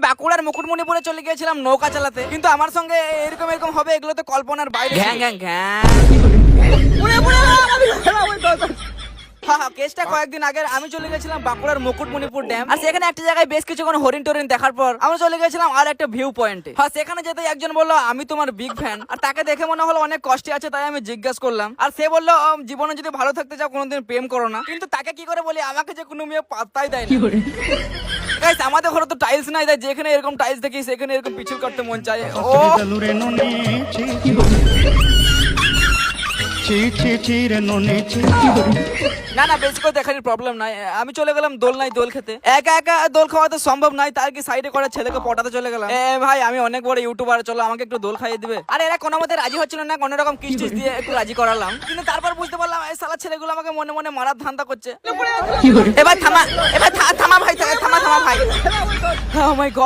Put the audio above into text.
বাঁকুড়ার মুকুটমণিপুরে চলে গিয়েছিলাম নৌকা চালাতে, কিন্তু আমার সঙ্গে এরকম এরকম হবে এগুলো তো কল্পনার বাইরে। ঘ্যাং ঘ্যাং ঘ্যাং। কেসটা কয়েকদিন আগে আমি চলে গেছিলাম বাঁকুড়ার মুকুটমণিপুর ড্যাম, আর সেখানে একটা জায়গায় বেশ কিছুক্ষণ হরিণ টরিন দেখার পর আমরা চলে গেছিলাম আর একটা ভিউ পয়েন্টে। সেখানে যেতে একজন বললো আমি তোমার বিগ ফ্যান, আর তাকে দেখে মনে হলো অনেক কষ্টে আছে, তাই আমি জিজ্ঞাসা করলাম, আর সে বললো জীবনে যদি ভালো থাকতে চাও কোনোদিন প্রেম করো না। কিন্তু তাকে কি করে বলি, আমাকে যে কোনো মেয়ে পাত্তাই দেয় না। গাইস আমাদের ঘরে তো টাইলস নাই, তাই যেখানে এরকম টাইলস দেখি সেখানে এরকম পিছল করতে মন চায়। না না বেশি করে দেখার প্রবলেম নাই, আমি চলে গেলাম দোলনায় দোল খেতে। একা একা দোল খাওয়া তো সম্ভব নয়, তার কি সাইডে করে ছেলেকে পটাতে চলে গেলাম। ভাই আমি অনেক বড় ইউটিউবার, চলো আমাকে একটু দোল খাইয়ে দিবে। আর এরা কোনো মতে রাজি হচ্ছিল না, কোনো রকম কিস্টিস দিয়ে একটু রাজি করালাম, কিন্তু তারপর বুঝতে পারলাম এই শালা ছেলেগুলো আমাকে মনে মনে মারার ধান্দা করছে। এবার থামা, এবার থামা ভাই, থামা ভাই। ও মাই গড।